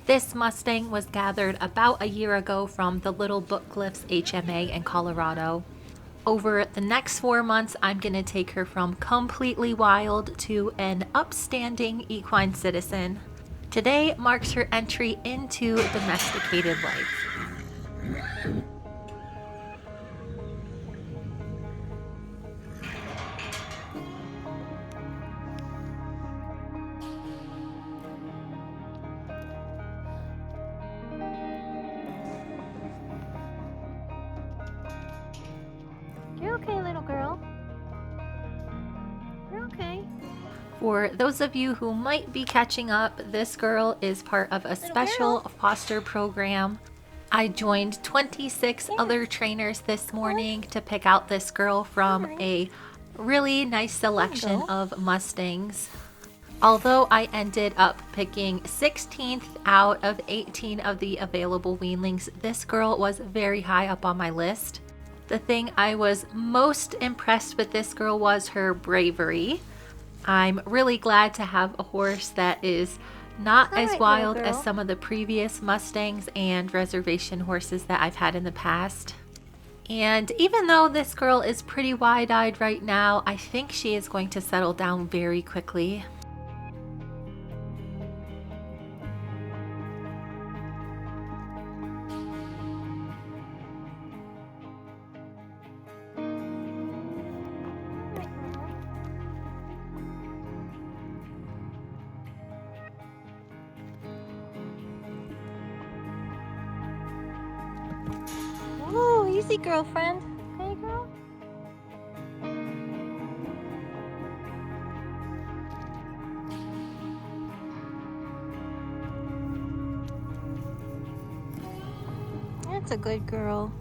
This Mustang was gathered about a year ago from the Little Book Cliffs HMA in Colorado. Over the next 4 months, I'm going to take her from completely wild to an upstanding equine citizen. Today marks her entry into domesticated life. You're okay, little girl. You're okay. For those of you who might be catching up, this girl is part of a special foster program. I joined 26 other trainers this morning to pick out this girl from a really nice selection of Mustangs. Although I ended up picking 16th out of 18 of the available weanlings, this girl was very high up on my list. The thing I was most impressed with this girl was her bravery. I'm really glad to have a horse that is not as wild as some of the previous Mustangs and reservation horses that I've had in the past. And even though this girl is pretty wide-eyed right now, I think she is going to settle down very quickly. Oh, easy, girlfriend. Hey, girl. That's a good girl.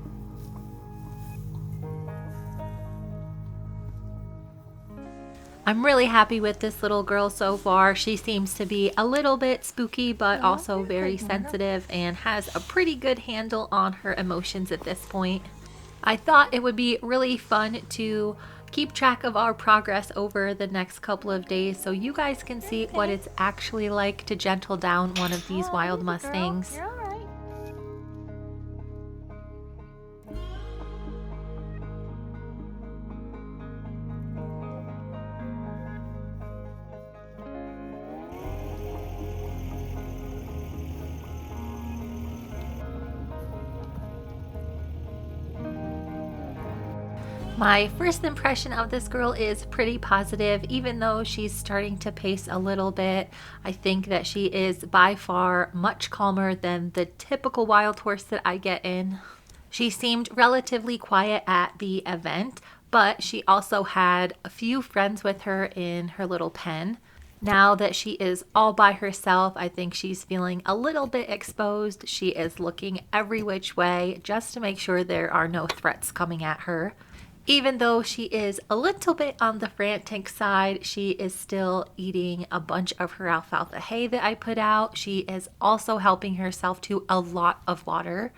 I'm really happy with this little girl so far. She seems to be a little bit spooky, but also very sensitive and has a pretty good handle on her emotions at this point. I thought it would be really fun to keep track of our progress over the next couple of days so you guys can see what it's actually like to gentle down one of these wild Mustangs. My first impression of this girl is pretty positive, even though she's starting to pace a little bit. I think that she is by far much calmer than the typical wild horse that I get in. She seemed relatively quiet at the event, but she also had a few friends with her in her little pen. Now that she is all by herself, I think she's feeling a little bit exposed. She is looking every which way just to make sure there are no threats coming at her. Even though she is a little bit on the frantic side, she is still eating a bunch of her alfalfa hay that I put out. She is also helping herself to a lot of water.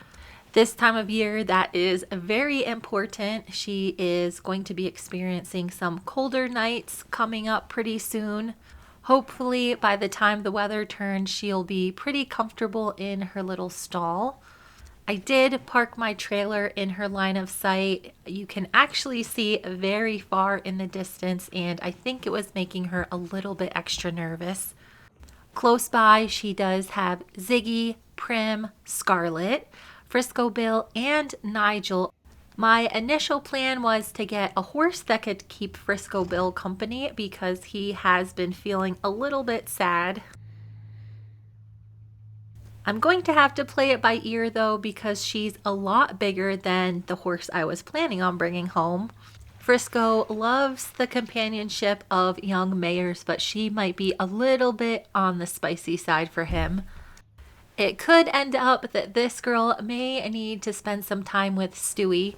This time of year, that is very important. She is going to be experiencing some colder nights coming up pretty soon. Hopefully, by the time the weather turns, she'll be pretty comfortable in her little stall. I did park my trailer in her line of sight. You can actually see very far in the distance, and I think it was making her a little bit extra nervous. Close by, she does have Ziggy, Prim, Scarlet, Frisco Bill, and Nigel. My initial plan was to get a horse that could keep Frisco Bill company because he has been feeling a little bit sad. I'm going to have to play it by ear though because she's a lot bigger than the horse I was planning on bringing home. Frisco loves the companionship of young mares, but she might be a little bit on the spicy side for him. It could end up that this girl may need to spend some time with Stewie.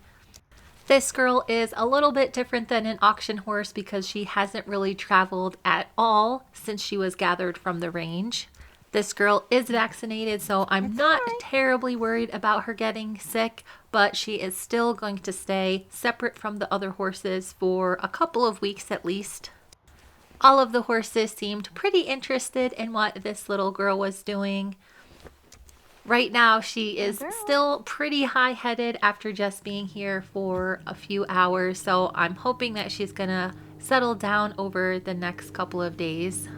This girl is a little bit different than an auction horse because she hasn't really traveled at all since she was gathered from the range. This girl is vaccinated, so I'm not terribly worried about her getting sick, but she is still going to stay separate from the other horses for a couple of weeks at least. All of the horses seemed pretty interested in what this little girl was doing. Right now, she is Girl. still pretty high-headed after just being here for a few hours, so I'm hoping that she's gonna settle down over the next couple of days.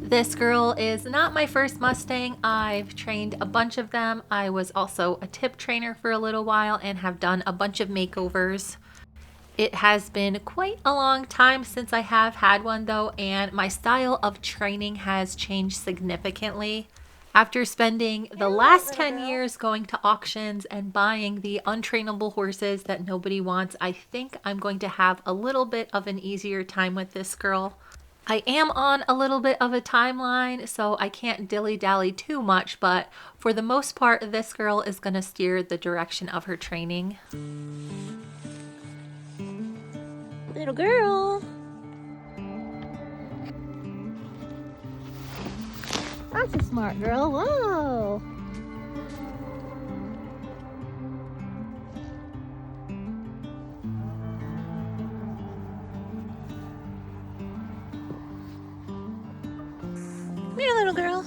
This girl is not my first Mustang. I've trained a bunch of them. I was also a tip trainer for a little while and have done a bunch of makeovers. It has been quite a long time since I have had one though, and my style of training has changed significantly. After spending the last 10 years going to auctions and buying the untrainable horses that nobody wants, I think I'm going to have a little bit of an easier time with this girl. I am on a little bit of a timeline, so I can't dilly-dally too much, but for the most part, this girl is going to steer the direction of her training. Little girl. That's a smart girl. Whoa. Come here, little girl.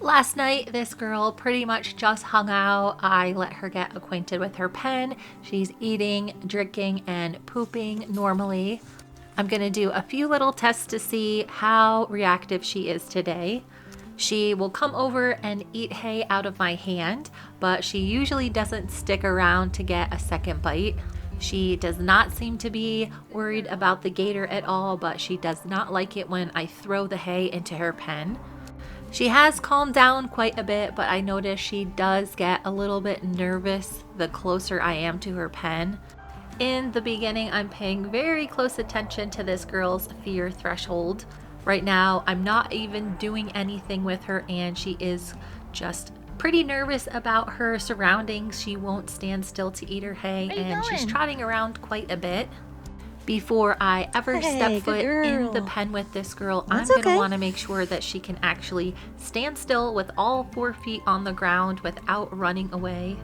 Last night, this girl pretty much just hung out. I let her get acquainted with her pen. She's eating, drinking, and pooping normally. I'm going to do a few little tests to see how reactive she is today. She will come over and eat hay out of my hand, but she usually doesn't stick around to get a second bite. She does not seem to be worried about the gator at all, but she does not like it when I throw the hay into her pen. She has calmed down quite a bit, but I notice she does get a little bit nervous the closer I am to her pen. In the beginning, I'm paying very close attention to this girl's fear threshold. Right now, I'm not even doing anything with her, and she is just pretty nervous about her surroundings. She won't stand still to eat her hay, and she's trotting around quite a bit. Before I ever step foot in the pen with this girl, I'm going to want to make sure that she can actually stand still with all 4 feet on the ground without running away.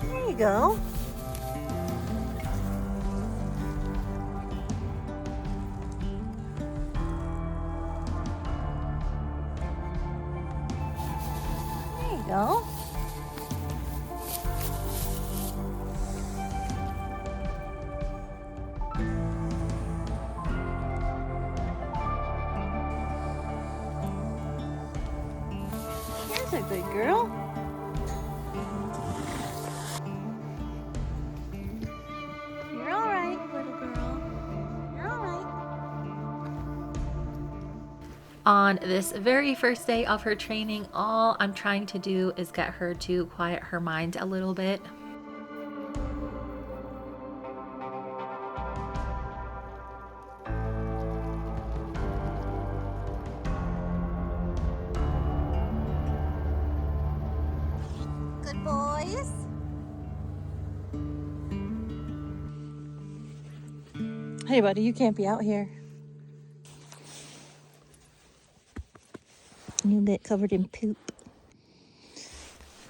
There you go. There you go. That's a good girl. You're all right, little girl. You're all right. On this very first day of her training, all I'm trying to do is get her to quiet her mind a little bit. Good boys. Hey, buddy, you can't be out here. You get covered in poop.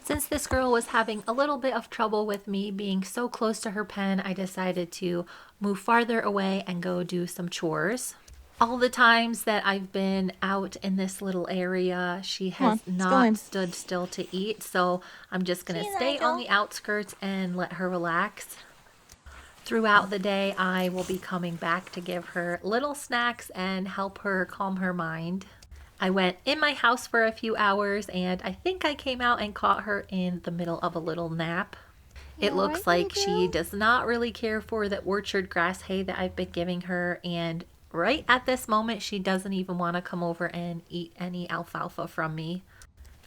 Since this girl was having a little bit of trouble with me being so close to her pen, I decided to move farther away and go do some chores. All the times that I've been out in this little area, she has not stood still to eat, so I'm just going to stay on the outskirts and let her relax. Throughout the day, I will be coming back to give her little snacks and help her calm her mind. I went in my house for a few hours, and I think I came out and caught her in the middle of a little nap. It looks like she does not really care for the orchard grass hay that I've been giving her, and right at this moment, she doesn't even want to come over and eat any alfalfa from me.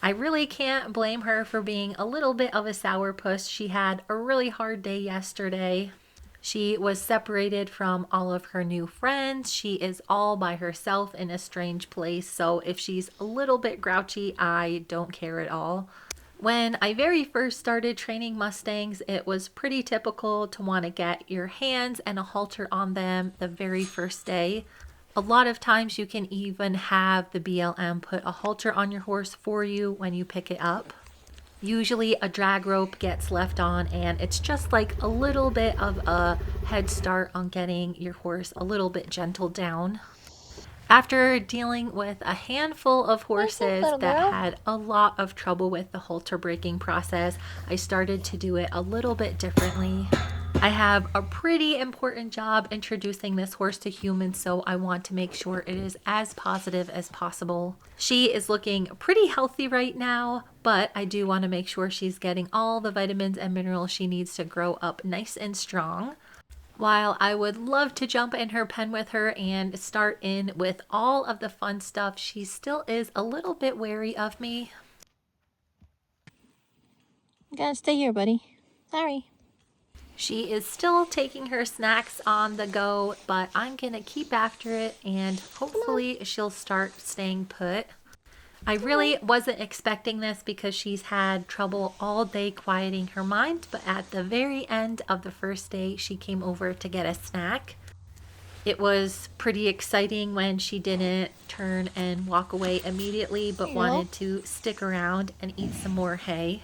I really can't blame her for being a little bit of a sourpuss. She had a really hard day yesterday. She was separated from all of her new friends. She is all by herself in a strange place, so if she's a little bit grouchy, I don't care at all. When I very first started training Mustangs, it was pretty typical to want to get your hands and a halter on them the very first day. A lot of times you can even have the BLM put a halter on your horse for you when you pick it up. Usually a drag rope gets left on, and it's just like a little bit of a head start on getting your horse a little bit gentle down. After dealing with a handful of horses that had a lot of trouble with the halter breaking process, I started to do it a little bit differently. I have a pretty important job introducing this horse to humans, so I want to make sure it is as positive as possible. She is looking pretty healthy right now, but I do want to make sure she's getting all the vitamins and minerals she needs to grow up nice and strong. While I would love to jump in her pen with her and start in with all of the fun stuff, she still is a little bit wary of me. You gotta stay here, buddy. Sorry. She is still taking her snacks on the go, but I'm gonna keep after it and hopefully she'll start staying put. I really wasn't expecting this because she's had trouble all day quieting her mind, but at the very end of the first day, she came over to get a snack. It was pretty exciting when she didn't turn and walk away immediately, but wanted to stick around and eat some more hay.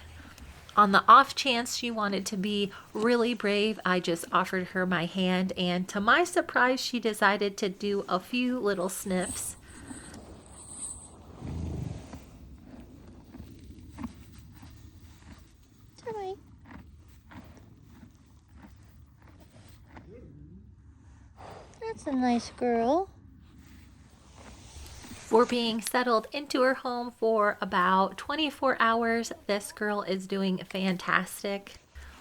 On the off chance she wanted to be really brave, I just offered her my hand, and to my surprise, she decided to do a few little sniffs. That's a nice girl. For being settled into her home for about 24 hours, this girl is doing fantastic.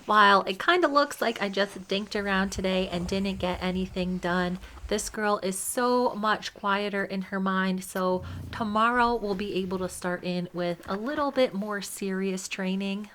While it kind of looks like I just dinked around today and didn't get anything done, this girl is so much quieter in her mind, so tomorrow we'll be able to start in with a little bit more serious training.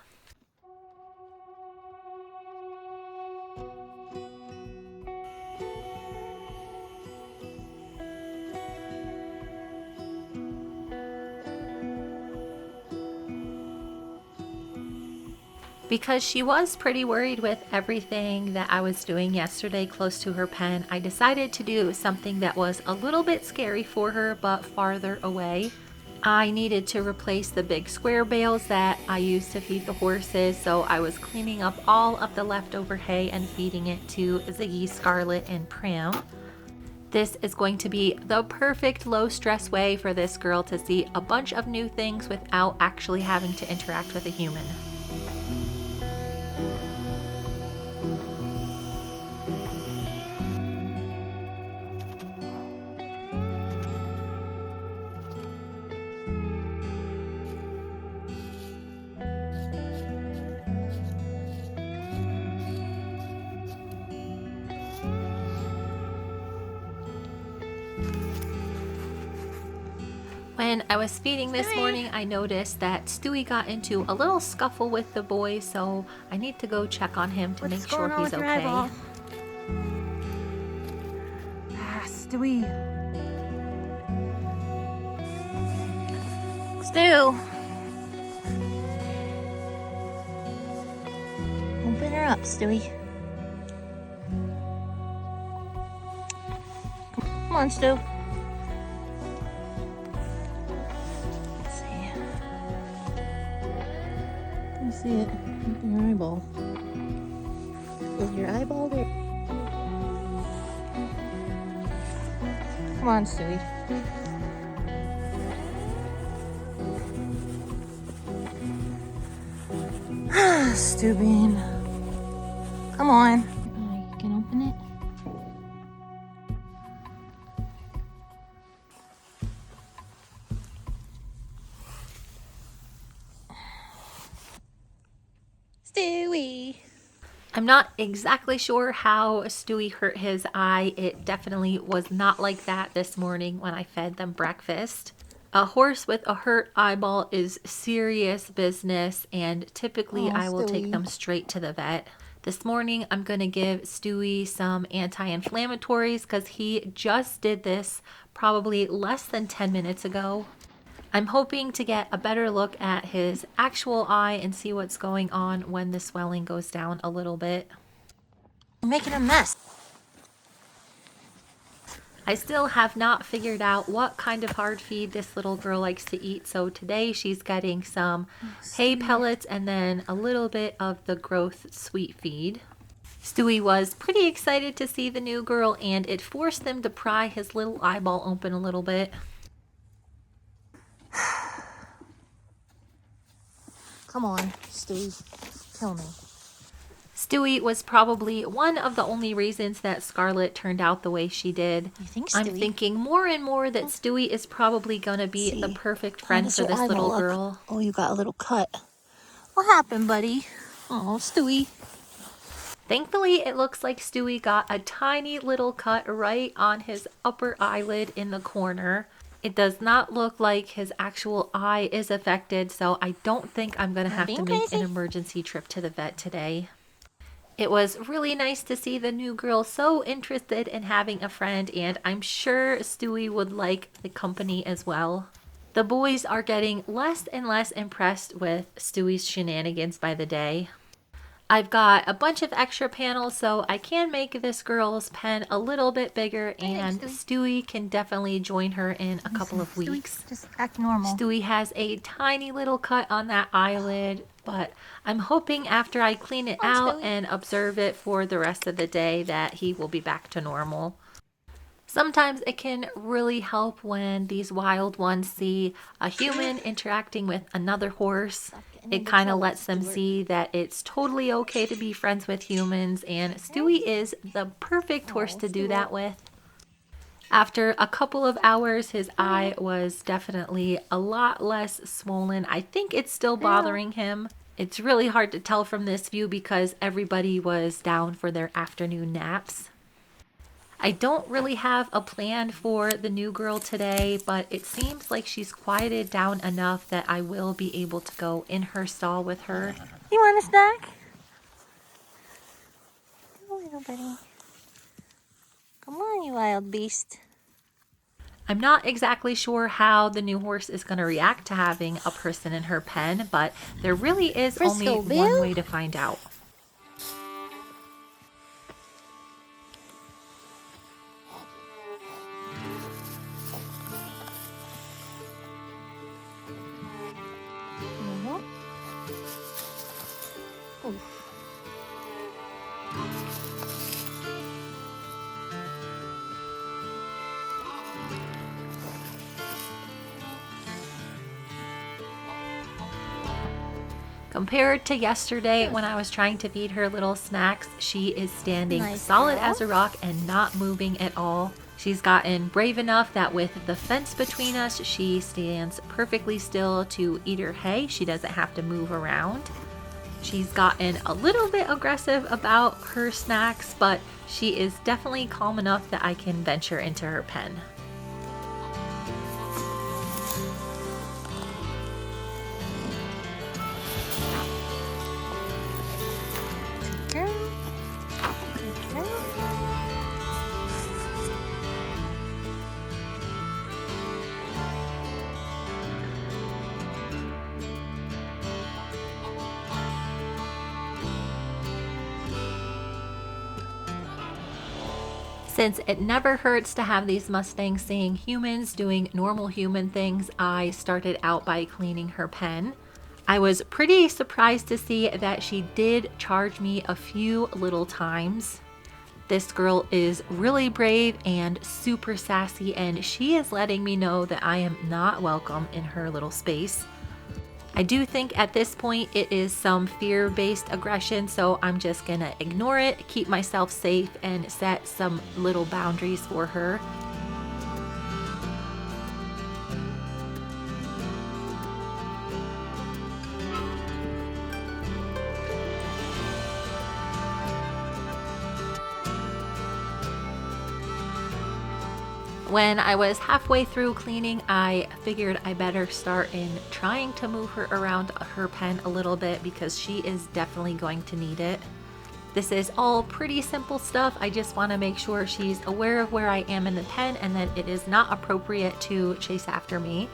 Because she was pretty worried with everything that I was doing yesterday close to her pen, I decided to do something that was a little bit scary for her, but farther away. I needed to replace the big square bales that I used to feed the horses, so I was cleaning up all of the leftover hay and feeding it to Ziggy, Scarlet, and Prim. This is going to be the perfect low stress way for this girl to see a bunch of new things without actually having to interact with a human. When I was feeding this morning, I noticed that Stewie got into a little scuffle with the boys, so I need to go check on him to make sure he's okay. Stewie. Stu. Open her up, Stewie. Come on, Stu. See it. Open your eyeball. Is your eyeball there? Come on, Stewie. Stu Bean. Come on. You can open it. Stewie. I'm not exactly sure how Stewie hurt his eye. It definitely was not like that this morning when I fed them breakfast. A horse with a hurt eyeball is serious business, and typically I will take them straight to the vet. This morning I'm going to give Stewie some anti-inflammatories because he just did this probably less than 10 minutes ago. I'm hoping to get a better look at his actual eye and see what's going on when the swelling goes down a little bit. You're making a mess. I still have not figured out what kind of hard feed this little girl likes to eat, so today she's getting some hay pellets and then a little bit of the growth sweet feed. Stewie was pretty excited to see the new girl, and it forced him to pry his little eyeball open a little bit. Come on, Stewie. Kill me. Stewie was probably one of the only reasons that Scarlett turned out the way she did. You think, I'm Stewie? thinking more and more that Stewie is probably going to be the perfect friend for this little girl. Oh, you got a little cut. What happened, buddy? Oh, Stewie. Thankfully, it looks like Stewie got a tiny little cut right on his upper eyelid in the corner. It does not look like his actual eye is affected, so I don't think I'm going to have to make an emergency trip to the vet today. It was really nice to see the new girl so interested in having a friend, and I'm sure Stewie would like the company as well. The boys are getting less and less impressed with Stewie's shenanigans by the day. I've got a bunch of extra panels, so I can make this girl's pen a little bit bigger, and Stewie can definitely join her in a couple of weeks. Just act normal. Stewie has a tiny little cut on that eyelid, but I'm hoping after I clean it out and observe it for the rest of the day that he will be back to normal. Sometimes it can really help when these wild ones see a human interacting with another horse. It kind of lets them see that it's totally okay to be friends with humans, and Stewie is the perfect horse to do that with. After a couple of hours, his eye was definitely a lot less swollen. I think it's still bothering him. It's really hard to tell from this view because everybody was down for their afternoon naps. I don't really have a plan for the new girl today, but it seems like she's quieted down enough that I will be able to go in her stall with her. You want a snack? Oh, little buddy. Come on, you wild beast. I'm not exactly sure how the new horse is going to react to having a person in her pen, but there really is only one way to find out. Compared to yesterday when I was trying to feed her little snacks, she is standing solid as a rock and not moving at all. She's gotten brave enough that with the fence between us, she stands perfectly still to eat her hay. She doesn't have to move around. She's gotten a little bit aggressive about her snacks, but she is definitely calm enough that I can venture into her pen. Since it never hurts to have these Mustangs seeing humans doing normal human things, I started out by cleaning her pen. I was pretty surprised to see that she did charge me a few little times. This girl is really brave and super sassy, and she is letting me know that I am not welcome in her little space. I do think at this point it is some fear-based aggression, so I'm just gonna ignore it, keep myself safe, and set some little boundaries for her. When I was halfway through cleaning, I figured I better start in trying to move her around her pen a little bit because she is definitely going to need it. This is all pretty simple stuff. I just want to make sure she's aware of where I am in the pen and that it is not appropriate to chase after me.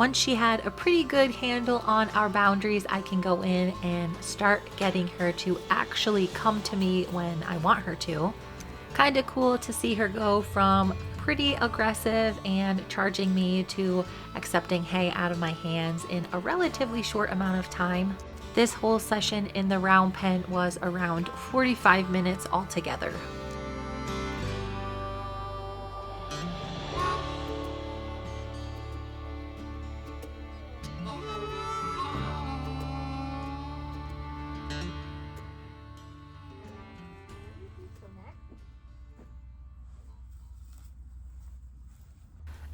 Once she had a pretty good handle on our boundaries, I can go in and start getting her to actually come to me when I want her to. Kind of cool to see her go from pretty aggressive and charging me to accepting hay out of my hands in a relatively short amount of time. This whole session in the round pen was around 45 minutes altogether.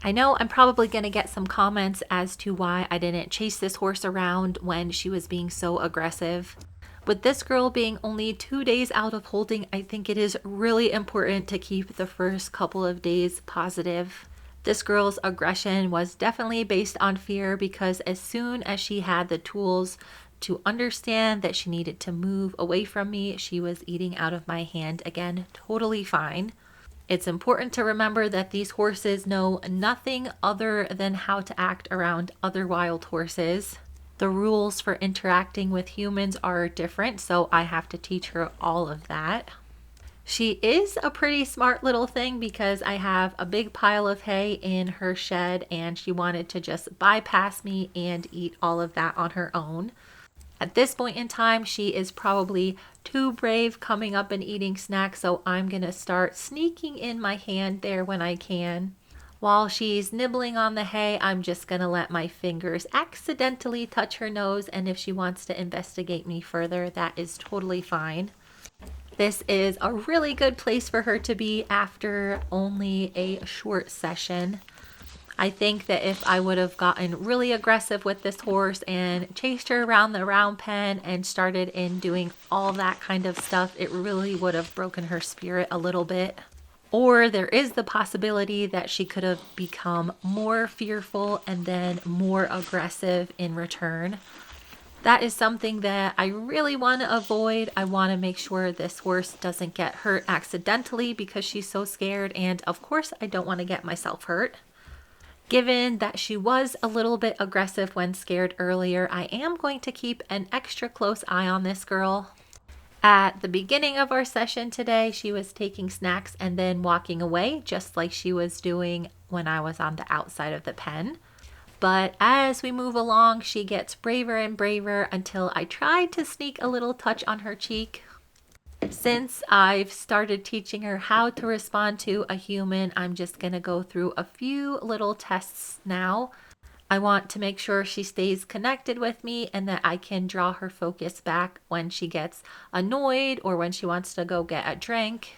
I know I'm probably going to get some comments as to why I didn't chase this horse around when she was being so aggressive. With this girl being only 2 days out of holding, I think it is really important to keep the first couple of days positive. This girl's aggression was definitely based on fear because as soon as she had the tools to understand that she needed to move away from me, she was eating out of my hand again, totally fine. It's important to remember that these horses know nothing other than how to act around other wild horses. The rules for interacting with humans are different, so I have to teach her all of that. She is a pretty smart little thing because I have a big pile of hay in her shed and she wanted to just bypass me and eat all of that on her own. At this point in time, she is probably too brave coming up and eating snacks, so I'm going to start sneaking in my hand there when I can. While she's nibbling on the hay, I'm just going to let my fingers accidentally touch her nose, and if she wants to investigate me further, that is totally fine. This is a really good place for her to be after only a short session. I think that if I would have gotten really aggressive with this horse and chased her around the round pen and started in doing all that kind of stuff, it really would have broken her spirit a little bit. Or there is the possibility that she could have become more fearful and then more aggressive in return. That is something that I really want to avoid. I want to make sure this horse doesn't get hurt accidentally because she's so scared, and of course I don't want to get myself hurt. Given that she was a little bit aggressive when scared earlier, I am going to keep an extra close eye on this girl. At the beginning of our session today, she was taking snacks and then walking away, just like she was doing when I was on the outside of the pen. But as we move along, she gets braver and braver until I tried to sneak a little touch on her cheek. Since I've started teaching her how to respond to a human, I'm just going to go through a few little tests now. I want to make sure she stays connected with me and that I can draw her focus back when she gets annoyed or when she wants to go get a drink.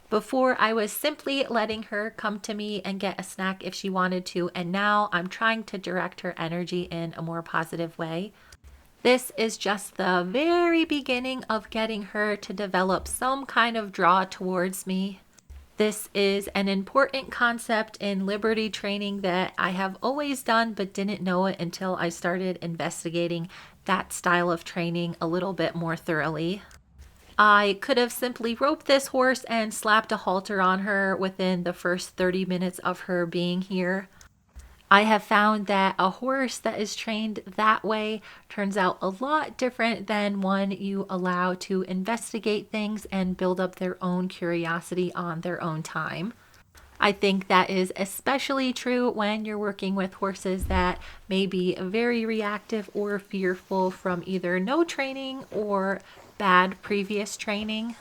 Before, I was simply letting her come to me and get a snack if she wanted to, and now I'm trying to direct her energy in a more positive way. This is just the very beginning of getting her to develop some kind of draw towards me. This is an important concept in liberty training that I have always done but didn't know it until I started investigating that style of training a little bit more thoroughly. I could have simply roped this horse and slapped a halter on her within the first 30 minutes of her being here. I have found that a horse that is trained that way turns out a lot different than one you allow to investigate things and build up their own curiosity on their own time. I think that is especially true when you're working with horses that may be very reactive or fearful from either no training or bad previous training.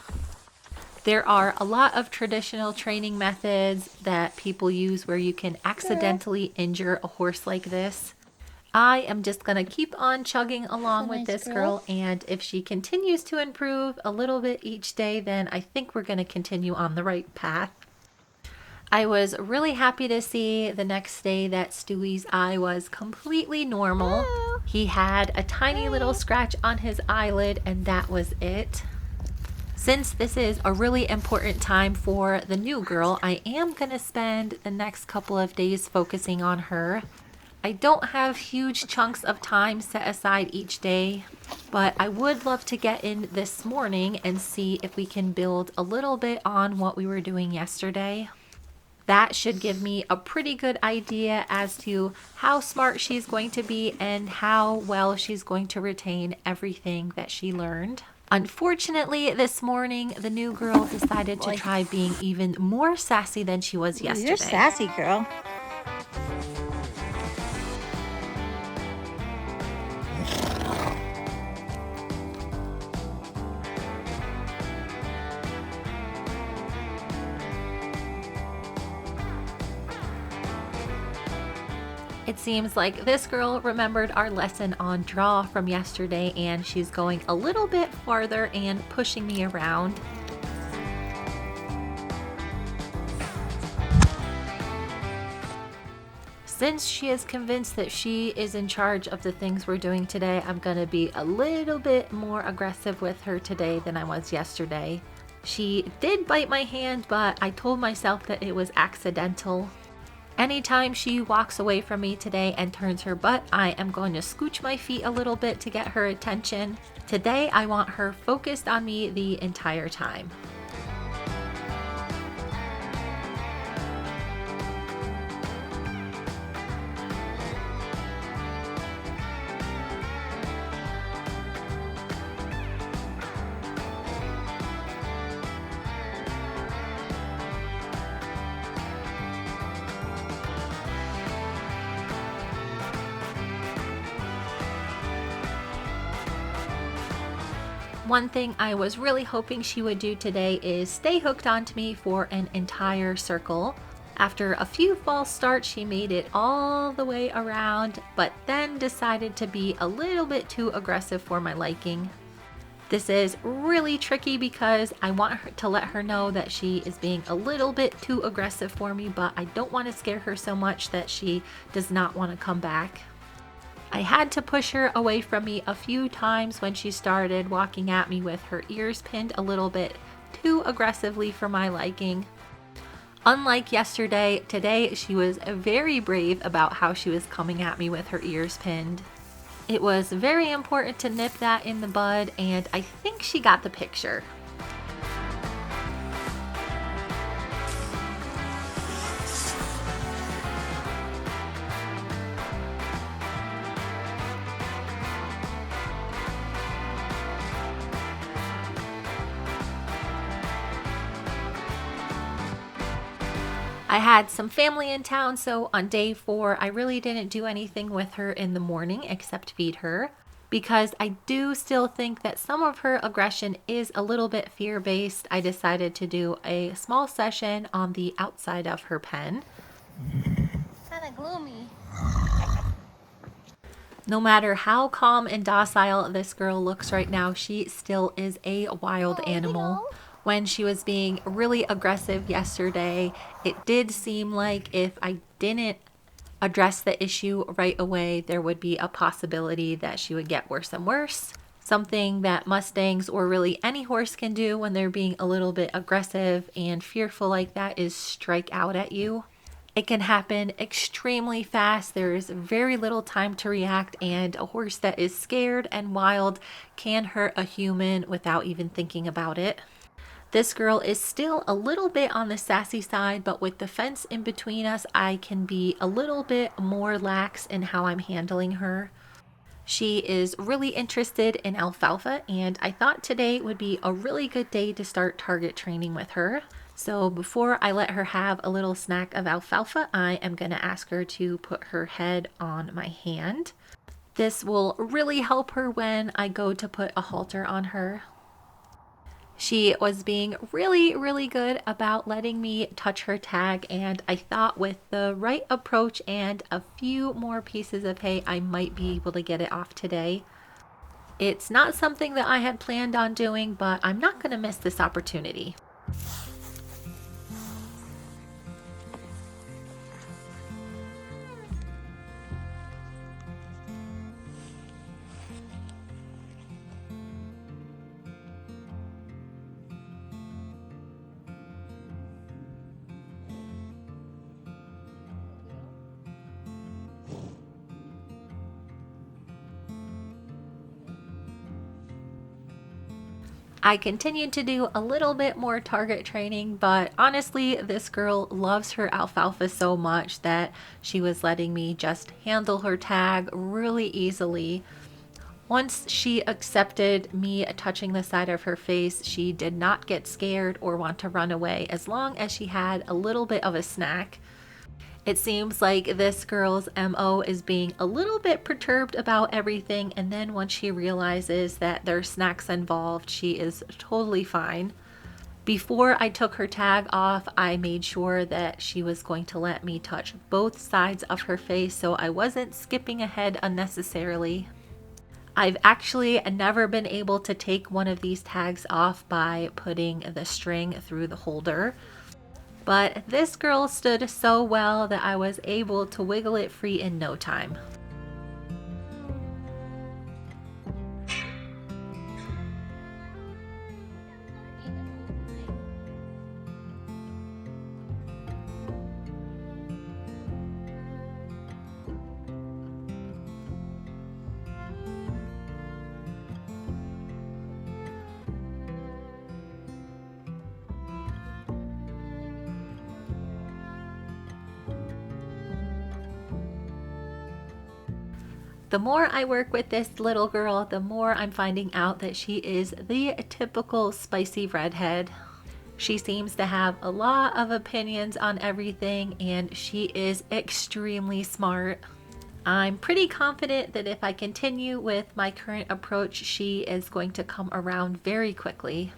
There are a lot of traditional training methods that people use where you can accidentally injure a horse like this. I am just going to keep on chugging along with this girl, and if she continues to improve a little bit each day, then I think we're going to continue on the right path. I was really happy to see the next day that Stewie's eye was completely normal. He had a tiny little scratch on his eyelid, and that was it. Since this is a really important time for the new girl, I am going to spend the next couple of days focusing on her. I don't have huge chunks of time set aside each day, but I would love to get in this morning and see if we can build a little bit on what we were doing yesterday. That should give me a pretty good idea as to how smart she's going to be and how well she's going to retain everything that she learned. Unfortunately, this morning, the new girl decided to try being even more sassy than she was yesterday. You're sassy, girl. It seems like this girl remembered our lesson on draw from yesterday, and she's going a little bit farther and pushing me around. Since she is convinced that she is in charge of the things we're doing today, I'm going to be a little bit more aggressive with her today than I was yesterday. She did bite my hand, but I told myself that it was accidental. Anytime she walks away from me today and turns her butt, I am going to scooch my feet a little bit to get her attention. Today, I want her focused on me the entire time. One thing I was really hoping she would do today is stay hooked onto me for an entire circle. After a few false starts, she made it all the way around, but then decided to be a little bit too aggressive for my liking. This is really tricky because I want her to let her know that she is being a little bit too aggressive for me, but I don't want to scare her so much that she does not want to come back. I had to push her away from me a few times when she started walking at me with her ears pinned a little bit too aggressively for my liking. Unlike yesterday, today she was very brave about how she was coming at me with her ears pinned. It was very important to nip that in the bud, and I think she got the picture. I had some family in town, so on day 4, I really didn't do anything with her in the morning except feed her, because I do still think that some of her aggression is a little bit fear-based. I decided to do a small session on the outside of her pen. Kind of gloomy. No matter how calm and docile this girl looks right now, she still is a wild animal. When she was being really aggressive yesterday, it did seem like if I didn't address the issue right away, there would be a possibility that she would get worse and worse. Something that mustangs or really any horse can do when they're being a little bit aggressive and fearful like that is strike out at you. It can happen extremely fast. There's very little time to react, and a horse that is scared and wild can hurt a human without even thinking about it. This girl is still a little bit on the sassy side, but with the fence in between us, I can be a little bit more lax in how I'm handling her. She is really interested in alfalfa, and I thought today would be a really good day to start target training with her. So before I let her have a little snack of alfalfa, I am going to ask her to put her head on my hand. This will really help her when I go to put a halter on her. She was being really good about letting me touch her tag, and I thought with the right approach and a few more pieces of hay, I might be able to get it off today. It's not something that I had planned on doing, but I'm not going to miss this opportunity. I continued to do a little bit more target training, but honestly, this girl loves her alfalfa so much that she was letting me just handle her tag really easily. Once she accepted me touching the side of her face, she did not get scared or want to run away as long as she had a little bit of a snack. It seems like this girl's MO is being a little bit perturbed about everything, and then once she realizes that there's snacks involved, she is totally fine. Before I took her tag off, I made sure that she was going to let me touch both sides of her face so I wasn't skipping ahead unnecessarily. I've actually never been able to take one of these tags off by putting the string through the holder. But this girl stood so well that I was able to wiggle it free in no time. The more I work with this little girl, the more I'm finding out that she is the typical spicy redhead. She seems to have a lot of opinions on everything, and she is extremely smart. I'm pretty confident that if I continue with my current approach, she is going to come around very quickly.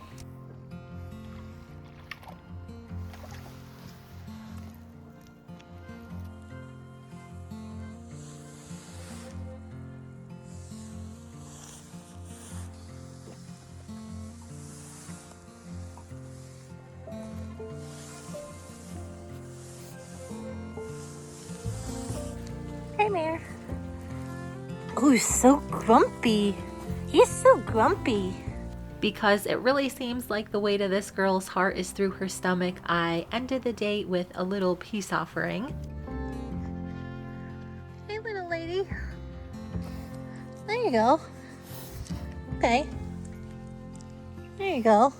Hey, Mare. Oh, he's so grumpy. He's so grumpy. Because it really seems like the weight of this girl's heart is through her stomach, I ended the day with a little peace offering. Hey, little lady. There you go. Okay. There you go.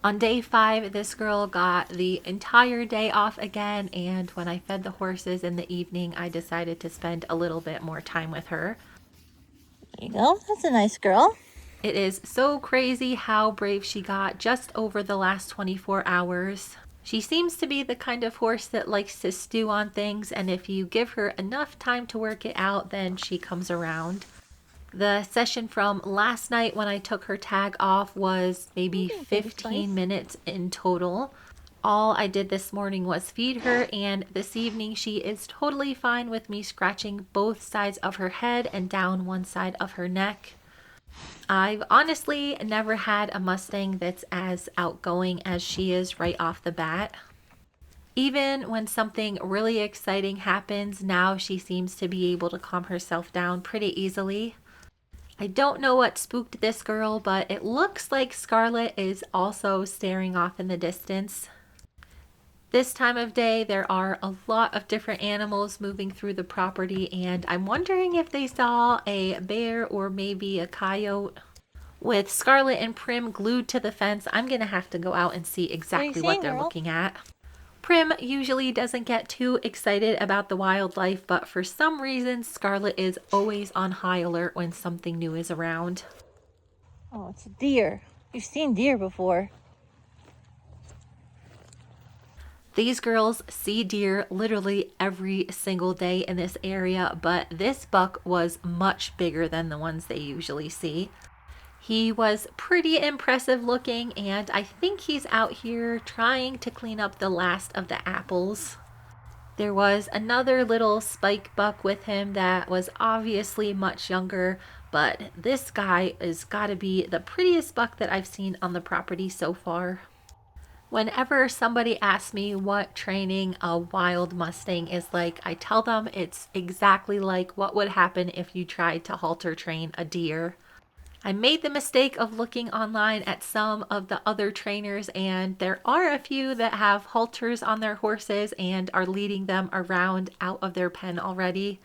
On day 5, this girl got the entire day off again, and when I fed the horses in the evening, I decided to spend a little bit more time with her. There you go. That's a nice girl. It is so crazy how brave she got just over the last 24 hours. She seems to be the kind of horse that likes to stew on things, and if you give her enough time to work it out, then she comes around. The session from last night when I took her tag off was maybe 15 minutes in total. All I did this morning was feed her, and this evening she is totally fine with me scratching both sides of her head and down one side of her neck. I've honestly never had a Mustang that's as outgoing as she is right off the bat. Even when something really exciting happens, now she seems to be able to calm herself down pretty easily. I don't know what spooked this girl, but it looks like Scarlet is also staring off in the distance. This time of day, there are a lot of different animals moving through the property, and I'm wondering if they saw a bear or maybe a coyote. With Scarlet and Prim glued to the fence, I'm going to have to go out and see exactly what they're looking at. Prim usually doesn't get too excited about the wildlife, but for some reason, Scarlet is always on high alert when something new is around. Oh, it's a deer. You've seen deer before. These girls see deer literally every single day in this area, but this buck was much bigger than the ones they usually see. He was pretty impressive looking, and I think he's out here trying to clean up the last of the apples. There was another little spike buck with him that was obviously much younger, but this guy has got to be the prettiest buck that I've seen on the property so far. Whenever somebody asks me what training a wild Mustang is like, I tell them it's exactly like what would happen if you tried to halter train a deer. I made the mistake of looking online at some of the other trainers, and there are a few that have halters on their horses and are leading them around out of their pen already.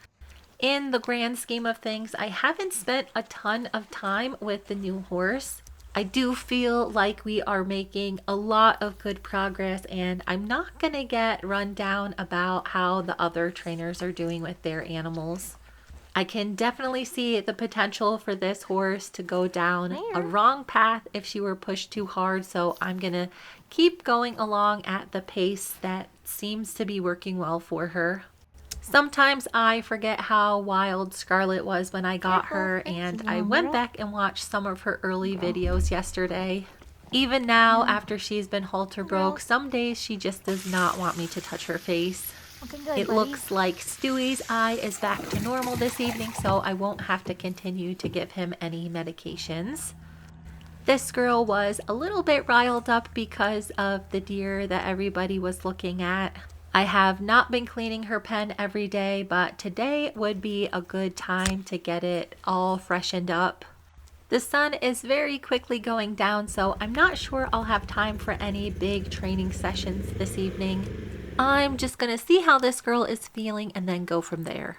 In the grand scheme of things, I haven't spent a ton of time with the new horse. I do feel like we are making a lot of good progress, and I'm not going to get run down about how the other trainers are doing with their animals. I can definitely see the potential for this horse to go down a wrong path if she were pushed too hard, so I'm going to keep going along at the pace that seems to be working well for her. Sometimes I forget how wild Scarlett was when I got her, and I went back and watched some of her early videos yesterday. Even now, after she's been halter broke, some days she just does not want me to touch her face. It looks like Stewie's eye is back to normal this evening, so I won't have to continue to give him any medications. This girl was a little bit riled up because of the deer that everybody was looking at. I have not been cleaning her pen every day, but today would be a good time to get it all freshened up. The sun is very quickly going down, so I'm not sure I'll have time for any big training sessions this evening. I'm just gonna see how this girl is feeling and then go from there.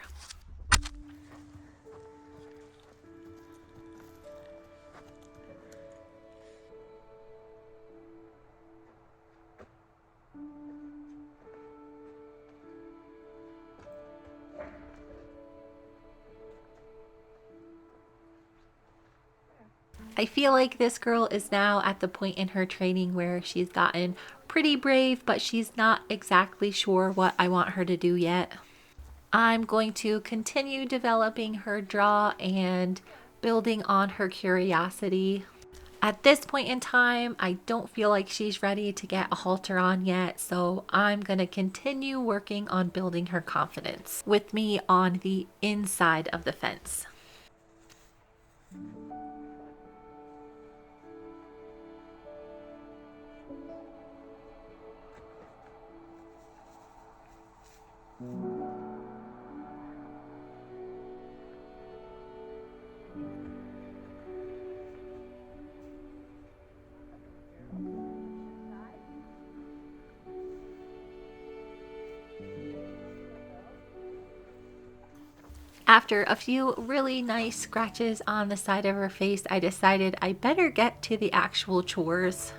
I feel like this girl is now at the point in her training where she's gotten pretty brave, but she's not exactly sure what I want her to do yet. I'm going to continue developing her draw and building on her curiosity. At this point in time, I don't feel like she's ready to get a halter on yet, so I'm going to continue working on building her confidence with me on the inside of the fence. After a few really nice scratches on the side of her face, I decided I better get to the actual chores.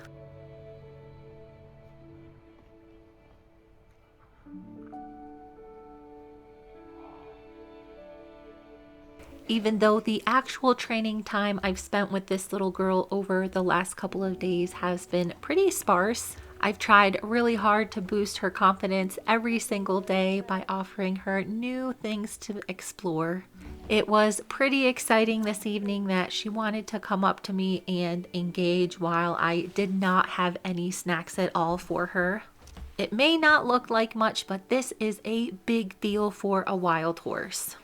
Even though the actual training time I've spent with this little girl over the last couple of days has been pretty sparse, I've tried really hard to boost her confidence every single day by offering her new things to explore. It was pretty exciting this evening that she wanted to come up to me and engage while I did not have any snacks at all for her. It may not look like much, but this is a big deal for a wild horse.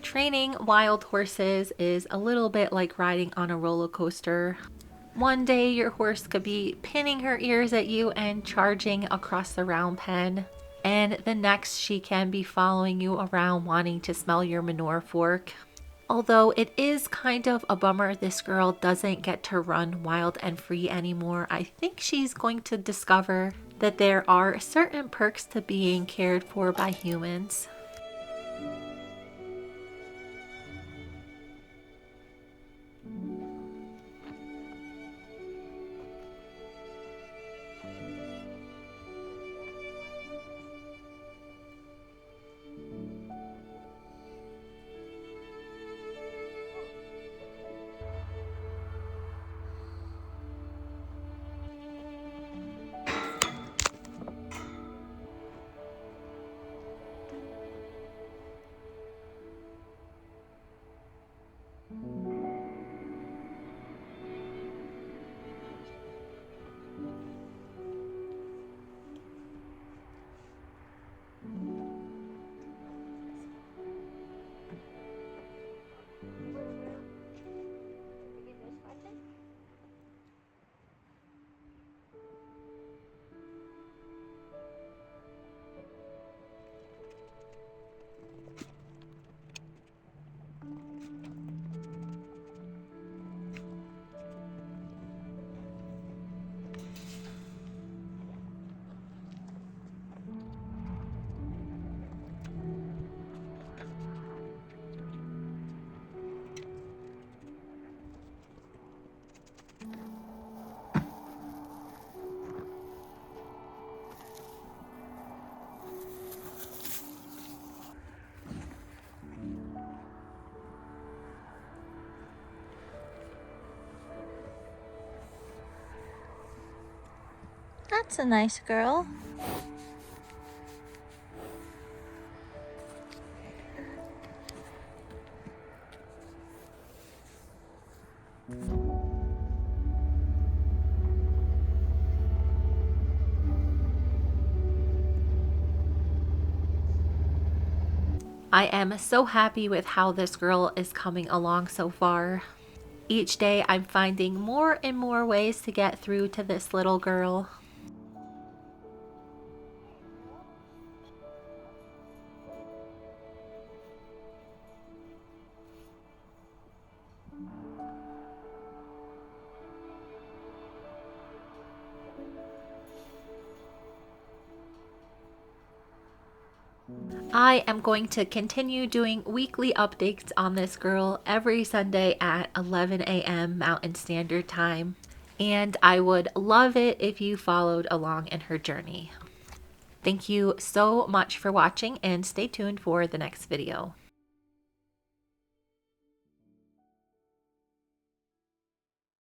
Training wild horses is a little bit like riding on a roller coaster. One day your horse could be pinning her ears at you and charging across the round pen, and the next she can be following you around wanting to smell your manure fork. Although it is kind of a bummer this girl doesn't get to run wild and free anymore, I think she's going to discover that there are certain perks to being cared for by humans. That's a nice girl. I am so happy with how this girl is coming along so far. Each day I'm finding more and more ways to get through to this little girl. I am going to continue doing weekly updates on this girl every Sunday at 11 a.m. Mountain Standard Time, and I would love it if you followed along in her journey. Thank you so much for watching, and stay tuned for the next video.